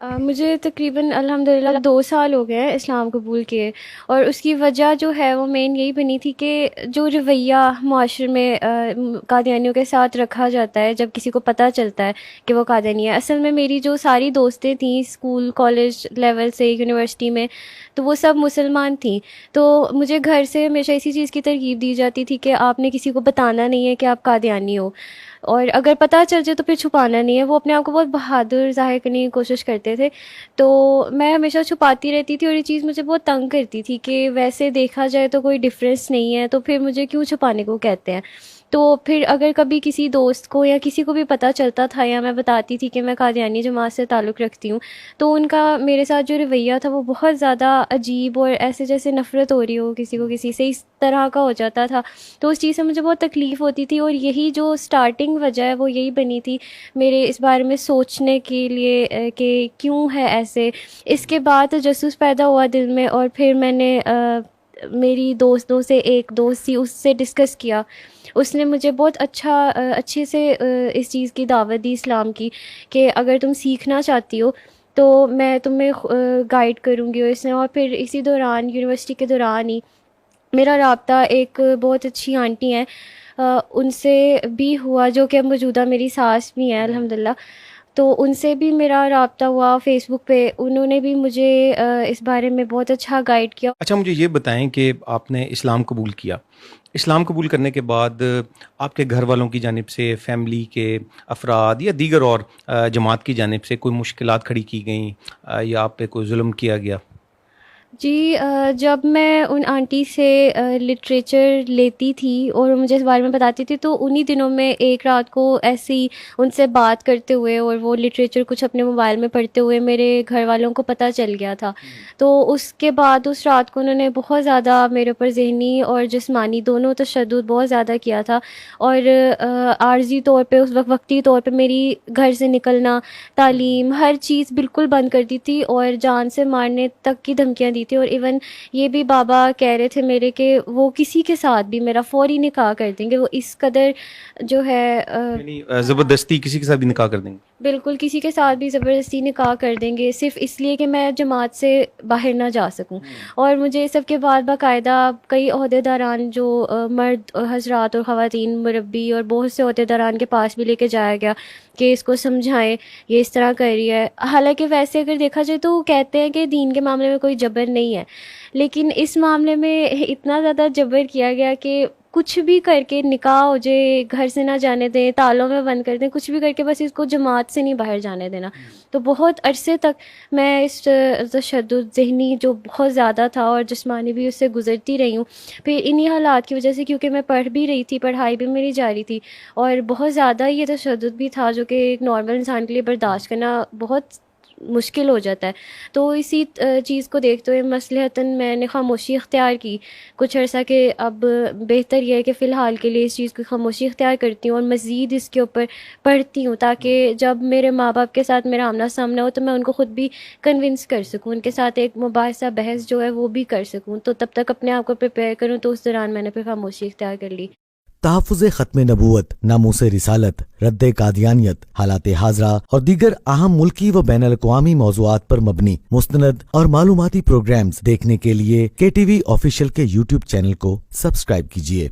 مجھے تقریباً الحمدللہ 2 سال ہو گئے ہیں اسلام قبول کیے، اور اس کی وجہ جو ہے وہ مین یہی بنی تھی کہ جو رویہ معاشرے میں قادیانیوں کے ساتھ رکھا جاتا ہے جب کسی کو پتہ چلتا ہے کہ وہ قادیانی ہے. اصل میں میری جو ساری دوستیں تھیں اسکول کالج لیول سے یونیورسٹی میں، تو وہ سب مسلمان تھیں. تو مجھے گھر سے ہمیشہ اسی چیز کی ترغیب دی جاتی تھی کہ آپ نے کسی کو بتانا نہیں ہے کہ آپ قادیانی ہو، اور اگر پتہ چل جائے تو پھر چھپانا نہیں ہے. وہ اپنے آپ کو بہت بہادر ظاہر کرنے کی کوشش کرتے تھے، تو میں ہمیشہ چھپاتی رہتی تھی، اور یہ چیز مجھے بہت تنگ کرتی تھی کہ ویسے دیکھا جائے تو کوئی ڈفرینس نہیں ہے، تو پھر مجھے کیوں چھپانے کو کہتے ہیں. تو پھر اگر کبھی کسی دوست کو یا کسی کو بھی پتہ چلتا تھا یا میں بتاتی تھی کہ میں قادیانی جماعت سے تعلق رکھتی ہوں، تو ان کا میرے ساتھ جو رویہ تھا وہ بہت زیادہ عجیب، اور ایسے جیسے نفرت ہو رہی ہو کسی کو کسی سے، اس طرح کا ہو جاتا تھا. تو اس چیز سے مجھے بہت تکلیف ہوتی تھی، اور یہی جو سٹارٹنگ وجہ ہے وہ یہی بنی تھی میرے اس بارے میں سوچنے کے لیے کہ کیوں ہے ایسے. اس کے بعد تجسس پیدا ہوا دل میں، اور پھر میں نے میری دوستوں سے ایک دوست تھی اس سے ڈسکس کیا. اس نے مجھے بہت اچھے سے اس چیز کی دعوت دی اسلام کی، کہ اگر تم سیکھنا چاہتی ہو تو میں تمہیں گائیڈ کروں گی. اور اس نے، اور پھر اسی دوران یونیورسٹی کے دوران ہی میرا رابطہ ایک بہت اچھی آنٹی ہیں ان سے بھی ہوا، جو کہ اب موجودہ میری ساس بھی ہیں الحمدللہ. تو ان سے بھی میرا رابطہ ہوا فیس بک پہ. انہوں نے بھی مجھے اس بارے میں بہت اچھا گائیڈ کیا. اچھا، مجھے یہ بتائیں کہ آپ نے اسلام قبول کیا، اسلام قبول کرنے کے بعد آپ کے گھر والوں کی جانب سے، فیملی کے افراد یا دیگر اور جماعت کی جانب سے کوئی مشکلات کھڑی کی گئیں یا آپ پہ کوئی ظلم کیا گیا؟ جی، جب میں ان آنٹی سے لٹریچر لیتی تھی اور مجھے اس بارے میں بتاتی تھی، تو انہی دنوں میں ایک رات کو ایسی ان سے بات کرتے ہوئے اور وہ لٹریچر کچھ اپنے موبائل میں پڑھتے ہوئے میرے گھر والوں کو پتہ چل گیا تھا. تو اس کے بعد اس رات کو انہوں نے بہت زیادہ میرے اوپر ذہنی اور جسمانی دونوں تشدد بہت زیادہ کیا تھا. اور عارضی طور پہ اس وقتی طور پہ میری گھر سے نکلنا، تعلیم، ہر چیز بالکل بند کر دی تھی، اور جان سے مارنے تک کی دھمکیاں دی تھی. اور ایون یہ بھی بابا کہہ رہے تھے میرے کہ وہ کسی کے ساتھ بھی میرا فوری نکاح کر دیں گے. وہ اس قدر جو ہے یعنی زبردستی کسی کے ساتھ بھی نکاح کر دیں گے؟ بالکل کسی کے ساتھ بھی زبردستی نکاح کر دیں گے، صرف اس لیے کہ میں جماعت سے باہر نہ جا سکوں. اور مجھے سب کے بعد باقاعدہ کئی عہدیداران جو مرد حضرات اور خواتین، مربی اور بہت سے عہدیداران کے پاس بھی لے کے جایا گیا کہ اس کو سمجھائیں یہ اس طرح کر رہی ہے. حالانکہ ویسے اگر دیکھا جائے تو کہتے ہیں کہ دین کے معاملے میں کوئی جبر نہیں ہے، لیکن اس معاملے میں اتنا زیادہ جبر کیا گیا کہ کچھ بھی کر کے نکاح ہو جائے، گھر سے نہ جانے دیں، تالوں میں بند کر دیں، کچھ بھی کر کے بس اس کو جماعت سے نہیں باہر جانے دینا. تو بہت عرصے تک میں اس تشدد ذہنی جو بہت زیادہ تھا اور جسمانی بھی اس سے گزرتی رہی ہوں. پھر انہی حالات کی وجہ سے، کیونکہ میں پڑھ بھی رہی تھی، پڑھائی بھی میری جاری تھی، اور بہت زیادہ یہ تشدد بھی تھا جو کہ ایک نارمل انسان کے لیے برداشت کرنا بہت مشکل ہو جاتا ہے. تو اسی چیز کو دیکھتے ہوئے مصلحتاً میں نے خاموشی اختیار کی کچھ عرصہ، کہ اب بہتر یہ ہے کہ فی الحال کے لیے اس چیز کی خاموشی اختیار کرتی ہوں، اور مزید اس کے اوپر پڑھتی ہوں، تاکہ جب میرے ماں باپ کے ساتھ میرا آمنا سامنا ہو تو میں ان کو خود بھی کنونس کر سکوں، ان کے ساتھ ایک مباحثہ بحث جو ہے وہ بھی کر سکوں. تو تب تک اپنے آپ کو پریپیئر کروں. تو اس دوران میں نے پھر خاموشی اختیار کر لی. تحفظ ختم نبوت، ناموس رسالت، رد قادیانیت، حالات حاضرہ اور دیگر اہم ملکی و بین الاقوامی موضوعات پر مبنی مستند اور معلوماتی پروگرامز دیکھنے کے لیے KTV آفیشیل کے YouTube چینل کو سبسکرائب کیجیے.